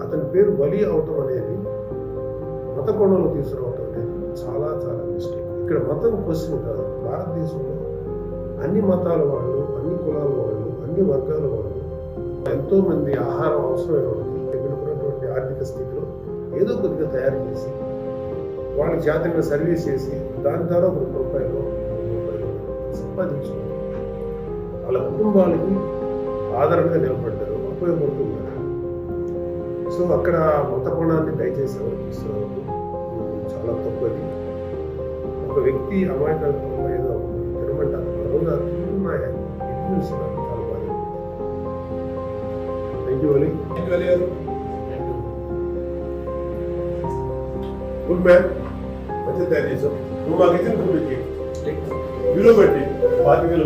అతని పేరు వలి అవటం అనేది మత కోణంలో తీసుకురావటం అనేది చాలా చాలా మిస్టేక్. ఇక్కడ మతం క్వశ్చన్ కాదు. భారతదేశంలో అన్ని మతాల వాళ్ళు, అన్ని కులాల వాళ్ళు, అన్ని వర్గాల వాళ్ళు, ఎంతో మంది ఆహారం అవసరమైన వాళ్ళకి ఉన్నటువంటి ఆర్థిక స్థితిలో ఏదో కొద్దిగా తయారు చేసి వాళ్ళకి జాతీయంగా సర్వీస్ చేసి దాని ద్వారా ₹1 సంపాదించుకుని వాళ్ళ కుటుంబాలకి ఆదరణగా నిలబడ్డారు, ఉపయోగపడుతున్నారు. సో అక్కడ మత కోణాన్ని దయచేసి అవలంబిస్తున్నారు, చాలా తప్పది. ఒక వ్యక్తి అమాయకత్వంలో ఏదో తినమంటారు బరువుగా తిరుగుతున్నాయి, ఇది చూస్తున్నారు, చాలా బాధ. Thank you Ali. Good man, మంచిగా తయారు చేసాం. నువ్వు మాకు ఇచ్చిన ఫుడ్కి విలువ పెట్టి 25,000